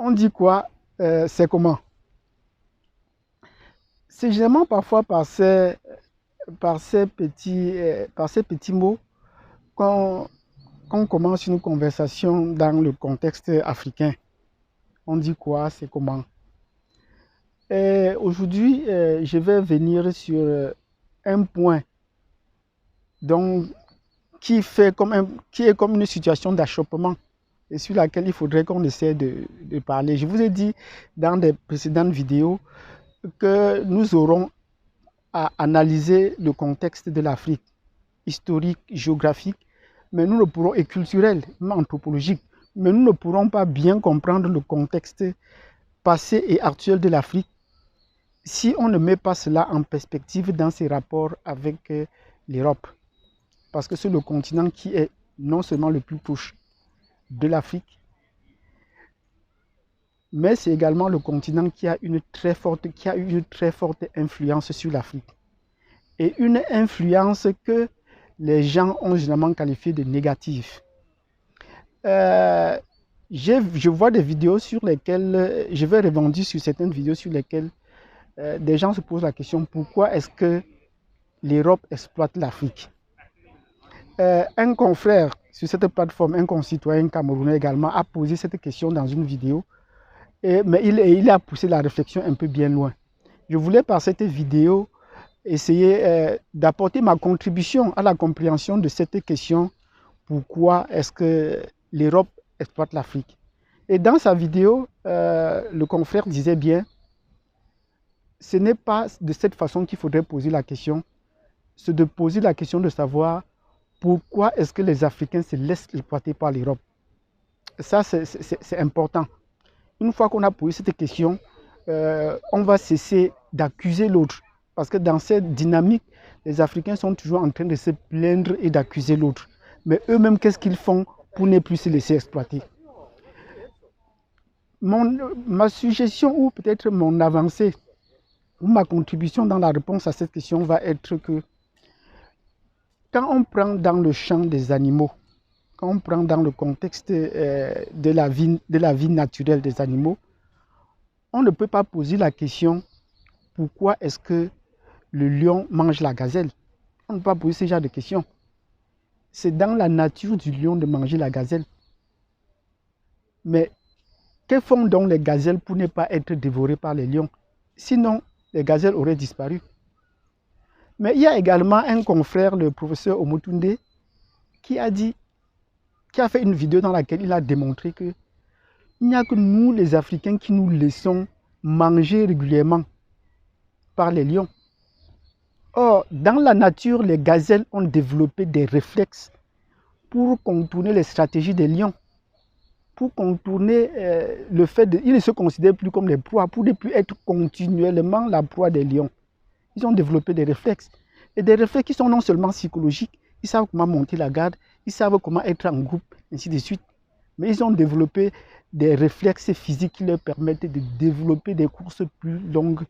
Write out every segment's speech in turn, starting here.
On dit quoi? C'est comment? C'est généralement parfois par ces petits mots qu'on commence une conversation dans le contexte africain. On dit quoi? C'est comment? Et aujourd'hui, je vais venir sur un point donc, qui est comme une situation d'achoppement et sur laquelle il faudrait qu'on essaie de parler. Je vous ai dit dans des précédentes vidéos que nous aurons à analyser le contexte de l'Afrique, historique, géographique, mais nous ne pourrons, et culturel, même anthropologique, mais nous ne pourrons pas bien comprendre le contexte passé et actuel de l'Afrique si on ne met pas cela en perspective dans ses rapports avec l'Europe. Parce que c'est le continent qui est non seulement le plus proche de l'Afrique, mais c'est également le continent qui a eu une très forte influence sur l'Afrique. Et une influence que les gens ont généralement qualifiée de négative. Je vois des vidéos sur lesquelles, je vais rebondir sur certaines vidéos sur lesquelles des gens se posent la question, pourquoi est-ce que l'Europe exploite l'Afrique? Un confrère sur cette plateforme, un concitoyen camerounais également, a posé cette question dans une vidéo, mais il a poussé la réflexion un peu bien loin. Je voulais par cette vidéo essayer d'apporter ma contribution à la compréhension de cette question, pourquoi est-ce que l'Europe exploite l'Afrique? Et dans sa vidéo, le confrère disait bien, ce n'est pas de cette façon qu'il faudrait poser la question, c'est de poser la question de savoir pourquoi est-ce que les Africains se laissent exploiter par l'Europe. Ça, c'est important. Une fois qu'on a posé cette question, on va cesser d'accuser l'autre. Parce que dans cette dynamique, les Africains sont toujours en train de se plaindre et d'accuser l'autre. Mais eux-mêmes, qu'est-ce qu'ils font pour ne plus se laisser exploiter? Ma suggestion ou peut-être mon avancée ou ma contribution dans la réponse à cette question va être que quand on prend dans le champ des animaux, quand on prend dans le contexte de la vie naturelle des animaux, on ne peut pas poser la question pourquoi est-ce que le lion mange la gazelle. On ne peut pas poser ce genre de questions. C'est dans la nature du lion de manger la gazelle. Mais que font donc les gazelles pour ne pas être dévorées par les lions? Sinon, les gazelles auraient disparu. Mais il y a également un confrère, le professeur Omotunde, qui a fait une vidéo dans laquelle il a démontré que il n'y a que nous, les Africains, qui nous laissons manger régulièrement par les lions. Or, dans la nature, les gazelles ont développé des réflexes pour contourner les stratégies des lions, pour contourner le fait qu'ils ne se considèrent plus comme des proies, pour ne plus être continuellement la proie des lions. Ils ont développé des réflexes. Et des réflexes qui sont non seulement psychologiques, ils savent comment monter la garde, ils savent comment être en groupe, ainsi de suite. Mais ils ont développé des réflexes physiques qui leur permettent de développer des courses plus longues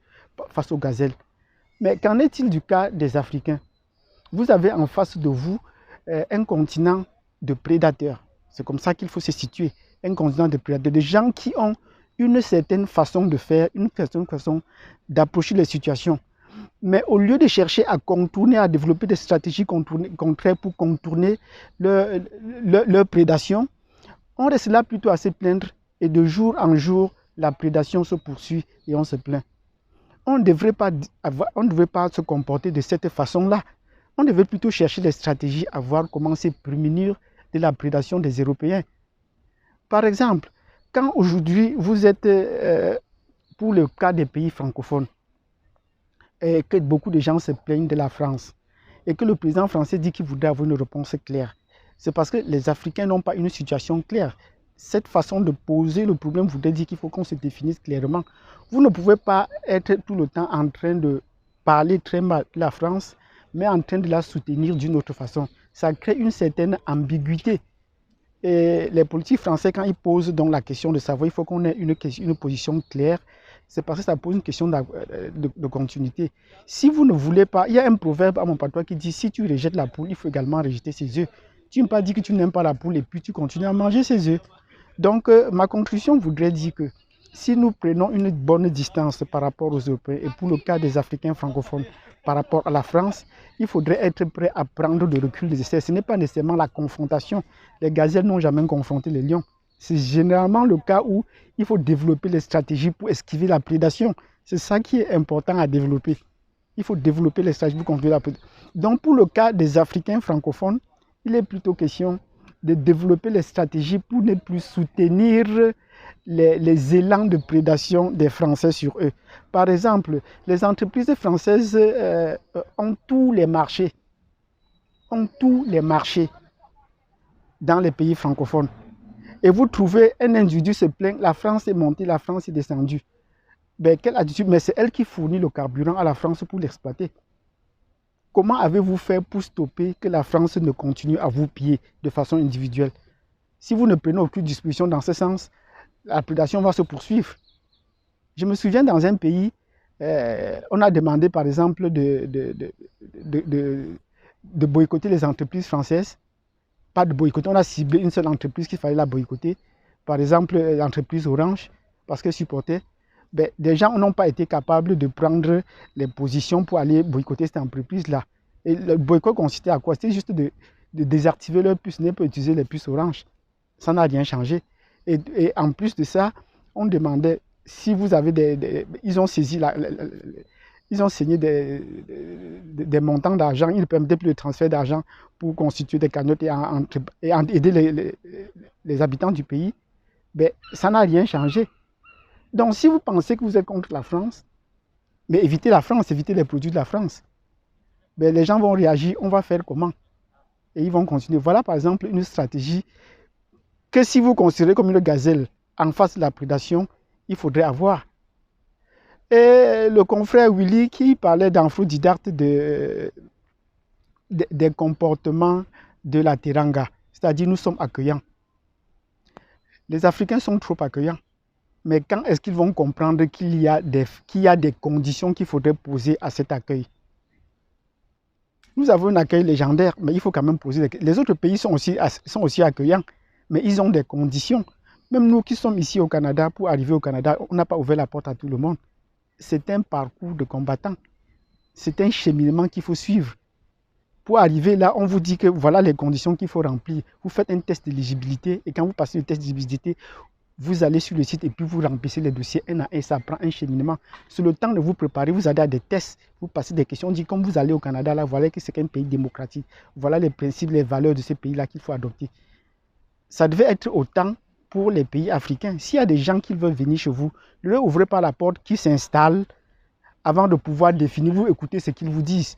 face aux gazelles. Mais qu'en est-il du cas des Africains? Vous avez en face de vous un continent de prédateurs. C'est comme ça qu'il faut se situer. Un continent de prédateurs, des gens qui ont une certaine façon de faire, une certaine façon d'approcher les situations. Mais au lieu de chercher à contourner, à développer des stratégies contraires pour contourner leur prédation, on reste là plutôt à se plaindre et de jour en jour, la prédation se poursuit et on se plaint. On ne devrait pas se comporter de cette façon-là. On devrait plutôt chercher des stratégies à voir comment se prémunir de la prédation des Européens. Par exemple, quand aujourd'hui vous êtes, pour le cas des pays francophones, et que beaucoup de gens se plaignent de la France, et que le président français dit qu'il voudrait avoir une réponse claire, c'est parce que les Africains n'ont pas une situation claire. Cette façon de poser le problème voudrait dire qu'il faut qu'on se définisse clairement. Vous ne pouvez pas être tout le temps en train de parler très mal de la France, mais en train de la soutenir d'une autre façon. Ça crée une certaine ambiguïté. Et les politiques français, quand ils posent donc la question de savoir, il faut qu'on ait une position claire, c'est parce que ça pose une question de continuité. Si vous ne voulez pas, il y a un proverbe à mon patois qui dit, si tu rejettes la poule, il faut également rejeter ses œufs. Tu ne peux pas dire que tu n'aimes pas la poule et puis tu continues à manger ses œufs. Donc, ma conclusion voudrait dire que si nous prenons une bonne distance par rapport aux Européens, et pour le cas des Africains francophones par rapport à la France, il faudrait être prêt à prendre le recul des essais. Ce n'est pas nécessairement la confrontation. Les gazelles n'ont jamais confronté les lions. C'est généralement le cas où il faut développer les stratégies pour esquiver la prédation. C'est ça qui est important à développer. Il faut développer les stratégies pour esquiver la prédation. Donc pour le cas des Africains francophones, il est plutôt question de développer les stratégies pour ne plus soutenir les élans de prédation des Français sur eux. Par exemple, les entreprises françaises ont tous les marchés dans les pays francophones. Et vous trouvez un individu se plaint, la France est montée, la France est descendue. Ben, quelle attitude? Mais c'est elle qui fournit le carburant à la France pour l'exploiter. Comment avez-vous fait pour stopper que la France ne continue à vous piller de façon individuelle? Si vous ne prenez aucune disposition dans ce sens, la prédation va se poursuivre. Je me souviens dans un pays, on a demandé par exemple de boycotter les entreprises françaises. Pas de boycotter, on a ciblé une seule entreprise qu'il fallait la boycotter. Par exemple, l'entreprise Orange, parce qu'elle supportait. Ben, des gens n'ont pas été capables de prendre les positions pour aller boycotter cette entreprise-là. Et le boycott consistait à quoi? C'était juste de désactiver leurs puces, ne pas utiliser les puces Orange. Ça n'a rien changé. Et en plus de ça, on demandait si vous avez ils ont saisi ils ont signé des montants d'argent, ils ne permettaient plus le transfert d'argent pour constituer des cagnottes et aider les habitants du pays. Ben, ça n'a rien changé. Donc si vous pensez que vous êtes contre la France, mais évitez la France, évitez les produits de la France. Ben, les gens vont réagir, on va faire comment? Et ils vont continuer. Voilà par exemple une stratégie que si vous considérez comme une gazelle en face de la prédation, il faudrait avoir. Et le confrère Willy qui parlait d'aphrodidacte des comportements de la Teranga, c'est-à-dire nous sommes accueillants. Les Africains sont trop accueillants. Mais quand est-ce qu'ils vont comprendre qu'il y a des conditions qu'il faudrait poser à cet accueil? Nous avons un accueil légendaire, mais il faut quand même poser des questions. Les autres pays sont aussi accueillants, mais ils ont des conditions. Même nous qui sommes ici au Canada, pour arriver au Canada, on n'a pas ouvert la porte à tout le monde. C'est un parcours de combattant. C'est un cheminement qu'il faut suivre. Pour arriver là, on vous dit que voilà les conditions qu'il faut remplir. Vous faites un test d'éligibilité et quand vous passez le test d'éligibilité, vous allez sur le site et puis vous remplissez les dossiers un à un, ça prend un cheminement. Sur le temps de vous préparer, vous allez à des tests, vous passez des questions, on dit comme vous allez au Canada, là, voilà que c'est un pays démocratique. Voilà les principes, les valeurs de ce pays-là qu'il faut adopter. Ça devait être autant pour les pays africains. S'il y a des gens qui veulent venir chez vous, ne leur ouvrez pas la porte, qui s'installent avant de pouvoir définir, vous écoutez ce qu'ils vous disent.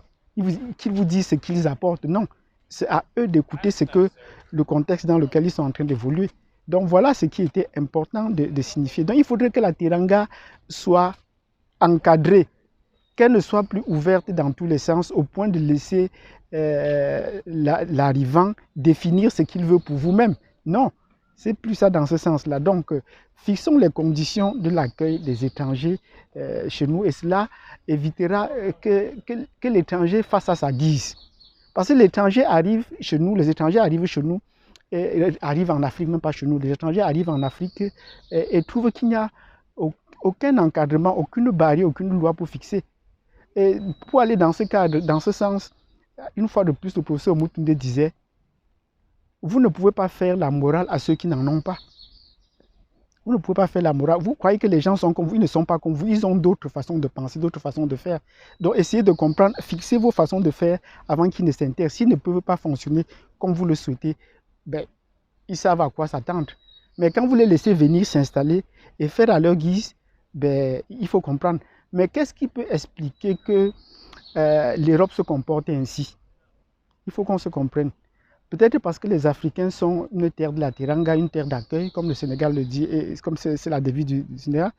Qu'ils vous disent ce qu'ils apportent. Non, c'est à eux d'écouter ce que le contexte dans lequel ils sont en train d'évoluer. Donc voilà ce qui était important de signifier. Donc il faudrait que la Teranga soit encadrée, qu'elle ne soit plus ouverte dans tous les sens au point de laisser l'arrivant définir ce qu'il veut pour vous-même. Non, c'est plus ça dans ce sens-là. Donc fixons les conditions de l'accueil des étrangers chez nous et cela évitera que l'étranger fasse à sa guise. Parce que l'étranger arrive chez nous, les étrangers arrivent chez nous, arrivent en Afrique, même pas chez nous, les étrangers arrivent en Afrique et trouvent qu'il n'y a aucun encadrement, aucune barrière, aucune loi pour fixer. Et pour aller dans ce cadre, dans ce sens, une fois de plus, le professeur Moutoundé disait, vous ne pouvez pas faire la morale à ceux qui n'en ont pas. Vous ne pouvez pas faire la morale. Vous croyez que les gens sont comme vous, ils ne sont pas comme vous, ils ont d'autres façons de penser, d'autres façons de faire. Donc essayez de comprendre, fixez vos façons de faire avant qu'ils ne s'intéressent. S'ils ne peuvent pas fonctionner comme vous le souhaitez, ben, ils savent à quoi s'attendre. Mais quand vous les laissez venir s'installer et faire à leur guise, ben, il faut comprendre. Mais qu'est-ce qui peut expliquer que l'Europe se comporte ainsi? Il faut qu'on se comprenne. Peut-être parce que les Africains sont une terre de la Teranga, une terre d'accueil, comme le Sénégal le dit, et comme c'est la devise du Sénégal.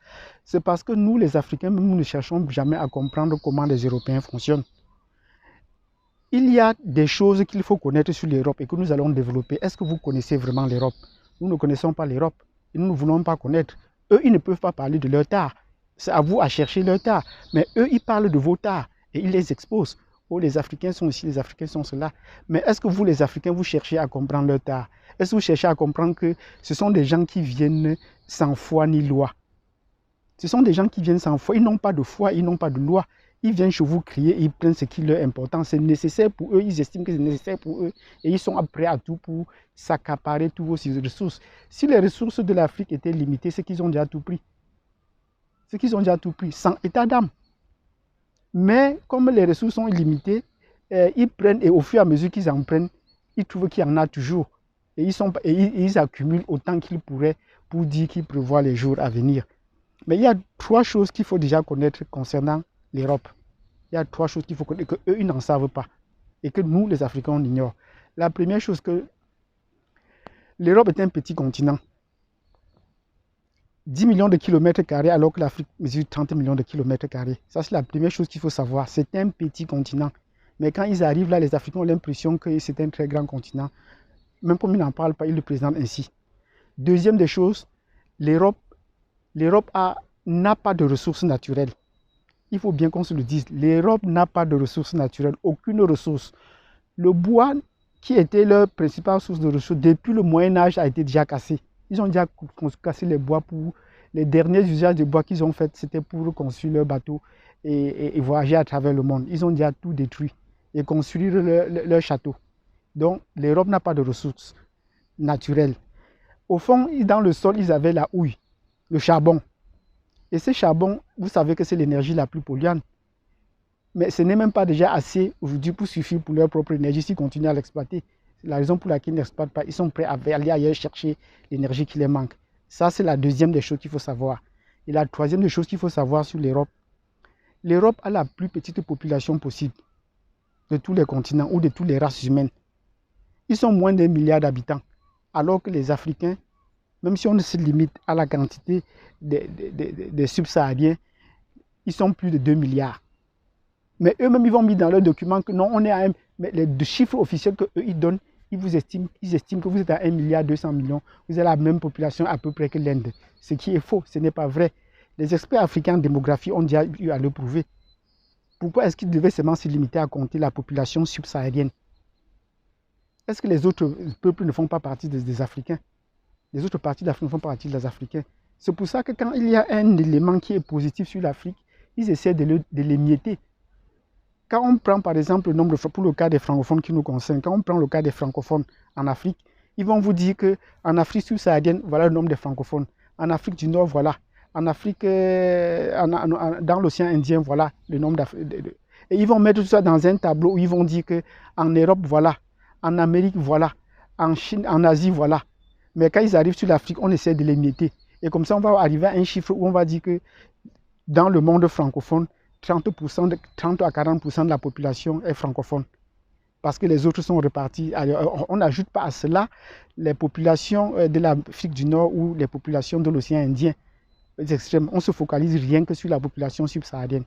C'est parce que nous, les Africains, nous ne cherchons jamais à comprendre comment les Européens fonctionnent. Il y a des choses qu'il faut connaître sur l'Europe et que nous allons développer. Est-ce que vous connaissez vraiment l'Europe? Nous ne connaissons pas l'Europe et nous ne voulons pas connaître. Eux, ils ne peuvent pas parler de leur tard. C'est à vous à chercher leur tard. Mais eux, ils parlent de vos tards et ils les exposent. Oh, les Africains sont ici, les Africains sont cela. Mais est-ce que vous, les Africains, vous cherchez à comprendre leur tard? Est-ce que vous cherchez à comprendre que ce sont des gens qui viennent sans foi ni loi? Ce sont des gens qui viennent sans foi, ils n'ont pas de foi, ils n'ont pas de loi. Ils viennent chez vous crier, ils prennent ce qui leur est important. C'est nécessaire pour eux, ils estiment que c'est nécessaire pour eux. Et ils sont prêts à tout pour s'accaparer toutes vos ressources. Si les ressources de l'Afrique étaient limitées, c'est qu'ils ont déjà tout pris. C'est qu'ils ont déjà tout pris, sans état d'âme. Mais comme les ressources sont illimitées, ils prennent, et au fur et à mesure qu'ils en prennent, ils trouvent qu'il y en a toujours. Et ils accumulent autant qu'ils pourraient pour dire qu'ils prévoient les jours à venir. Mais il y a trois choses qu'il faut déjà connaître concernant l'Europe. Il y a trois choses qu'il faut connaître qu'eux, ils n'en savent pas. Et que nous, les Africains, on ignore. La première chose, que l'Europe est un petit continent. 10 millions de kilomètres carrés alors que l'Afrique mesure 30 millions de kilomètres carrés. Ça, c'est la première chose qu'il faut savoir. C'est un petit continent. Mais quand ils arrivent là, les Africains ont l'impression que c'est un très grand continent. Même comme ils n'en parlent pas, ils le présentent ainsi. Deuxième des choses, l'Europe n'a pas de ressources naturelles. Il faut bien qu'on se le dise. L'Europe n'a pas de ressources naturelles, aucune ressource. Le bois, qui était leur principale source de ressources, depuis le Moyen-Âge, a été déjà cassé. Ils ont déjà cassé les bois pour... Les derniers usages de bois qu'ils ont fait, c'était pour construire leurs bateaux et voyager à travers le monde. Ils ont déjà tout détruit et construire leur château. Donc, l'Europe n'a pas de ressources naturelles. Au fond, dans le sol, ils avaient la houille, le charbon. Et ce charbon, vous savez que c'est l'énergie la plus polluante. Mais ce n'est même pas déjà assez aujourd'hui pour suffire pour leur propre énergie s'ils continuent à l'exploiter. C'est la raison pour laquelle ils n'exploitent pas. Ils sont prêts à aller ailleurs chercher l'énergie qui les manque. Ça, c'est la deuxième des choses qu'il faut savoir. Et la troisième des choses qu'il faut savoir sur l'Europe. L'Europe a la plus petite population possible de tous les continents ou de toutes les races humaines. Ils sont moins d'1 milliard d'habitants. Alors que les Africains, même si on se limite à la quantité des subsahariens, ils sont plus de 2 milliards. Mais eux-mêmes, ils vont mettre dans leurs documents que non, on est à un... Mais les chiffres officiels qu'eux, ils donnent, ils estiment que vous êtes à 1 milliard 200 millions. Vous avez la même population à peu près que l'Inde. Ce qui est faux, ce n'est pas vrai. Les experts africains en démographie ont déjà eu à le prouver. Pourquoi est-ce qu'ils devaient seulement se limiter à compter la population subsaharienne? Est-ce que les autres peuples ne font pas partie des Africains? Les autres parties d'Afrique ne font pas partie des Africains. C'est pour ça que quand il y a un élément qui est positif sur l'Afrique, ils essaient de l'émietter. Quand on prend par exemple le nombre, pour le cas des francophones qui nous concernent, quand on prend le cas des francophones en Afrique, ils vont vous dire qu'en Afrique subsaharienne, voilà le nombre de francophones. En Afrique du Nord, voilà. En Afrique, dans l'océan Indien, voilà le nombre d'Africains. Et ils vont mettre tout ça dans un tableau où ils vont dire qu'en Europe, voilà. En Amérique, voilà. En Chine, en Asie, voilà. Mais quand ils arrivent sur l'Afrique, on essaie de l'émietter. Et comme ça, on va arriver à un chiffre où on va dire que dans le monde francophone, 30 à 40% de la population est francophone. Parce que les autres sont repartis. On n'ajoute pas à cela les populations de l'Afrique du Nord ou les populations de l'océan Indien. Les extrêmes. On se focalise rien que sur la population subsaharienne.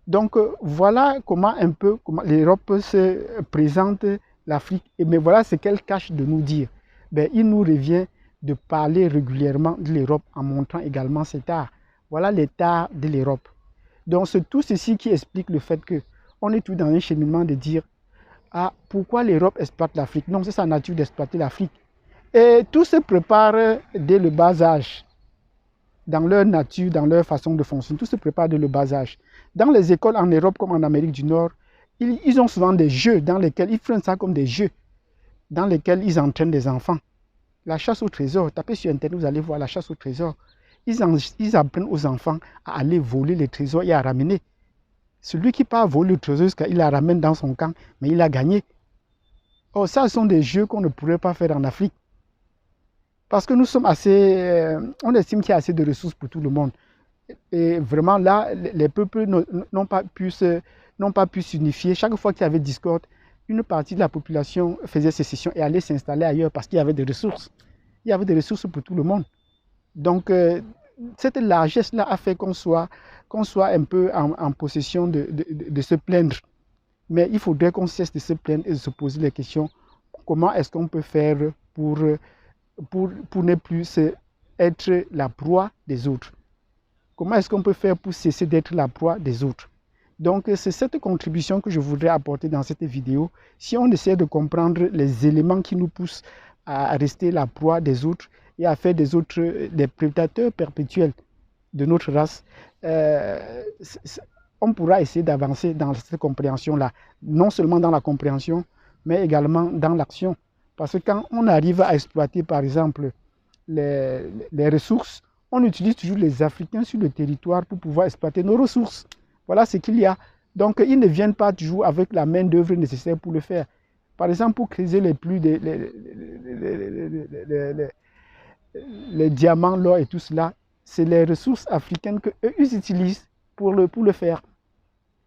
Donc voilà comment un peu l'Europe se présente l'Afrique. Mais voilà ce qu'elle cache de nous dire. Ben, il nous revient de parler régulièrement de l'Europe en montrant également cet art. Voilà l'état de l'Europe. Donc c'est tout ceci qui explique le fait qu'on est tout dans un cheminement de dire pourquoi l'Europe exploite l'Afrique? Non, c'est sa nature d'exploiter l'Afrique. Et tout se prépare dès le bas âge. Dans leur nature, dans leur façon de fonctionner, tout se prépare dès le bas âge. Dans les écoles en Europe comme en Amérique du Nord, ils ont souvent des jeux dans lesquels ils prennent ça comme des jeux, dans lesquels ils entraînent des enfants. La chasse au trésor, tapez sur Internet, vous allez voir la chasse au trésor. Ils apprennent aux enfants à aller voler les trésors et à ramener. Celui qui part voler le trésor, il la ramène dans son camp, mais il a gagné. Oh, ça, ce sont des jeux qu'on ne pourrait pas faire en Afrique. Parce que nous sommes assez... on estime qu'il y a assez de ressources pour tout le monde. Et vraiment, là, les peuples n'ont pas pu s'unifier. Chaque fois qu'il y avait discorde, une partie de la population faisait sécession et allait s'installer ailleurs parce qu'il y avait des ressources. Il y avait des ressources pour tout le monde. Donc, cette largesse-là a fait qu'on soit un peu en possession de se plaindre. Mais il faudrait qu'on cesse de se plaindre et de se poser les questions. Comment est-ce qu'on peut faire pour ne plus être la proie des autres? Comment est-ce qu'on peut faire pour cesser d'être la proie des autres? Donc, c'est cette contribution que je voudrais apporter dans cette vidéo. Si on essaie de comprendre les éléments qui nous poussent à rester la proie des autres et à faire des autres des prédateurs perpétuels de notre race, on pourra essayer d'avancer dans cette compréhension-là, non seulement dans la compréhension, mais également dans l'action. Parce que quand on arrive à exploiter, par exemple, les ressources, on utilise toujours les Africains sur le territoire pour pouvoir exploiter nos ressources. Voilà ce qu'il y a. Donc, ils ne viennent pas toujours avec la main-d'œuvre nécessaire pour le faire. Par exemple, pour creuser les diamants, l'or et tout cela, c'est les ressources africaines qu'eux utilisent pour le faire.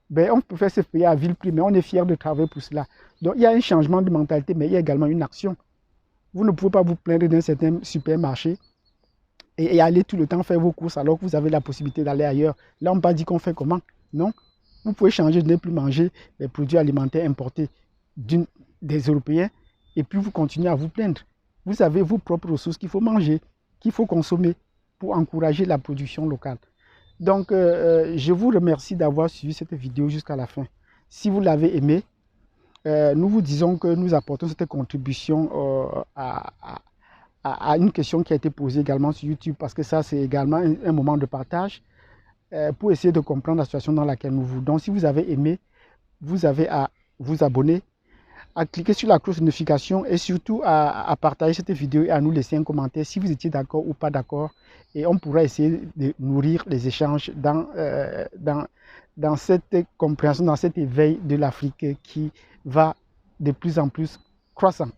Ben, on peut faire ce pays à vil prix, mais on est fiers de travailler pour cela. Donc, il y a un changement de mentalité, mais il y a également une action. Vous ne pouvez pas vous plaindre d'un certain supermarché et aller tout le temps faire vos courses alors que vous avez la possibilité d'aller ailleurs. Là, on ne peut pas dire qu'on fait comment. Non. Vous pouvez changer de ne plus manger les produits alimentaires importés des Européens et puis vous continuez à vous plaindre. Vous avez vos propres ressources qu'il faut manger, qu'il faut consommer pour encourager la production locale. Donc, je vous remercie d'avoir suivi cette vidéo jusqu'à la fin. Si vous l'avez aimé, nous vous disons que nous apportons cette contribution à une question qui a été posée également sur YouTube, parce que ça, c'est également un moment de partage pour essayer de comprendre la situation dans laquelle nous vivons. Donc, si vous avez aimé, vous avez à vous abonner, à cliquer sur la cloche de notification et surtout à partager cette vidéo et à nous laisser un commentaire si vous étiez d'accord ou pas d'accord. Et on pourra essayer de nourrir les échanges dans cette compréhension, dans cet éveil de l'Afrique qui va de plus en plus croissant.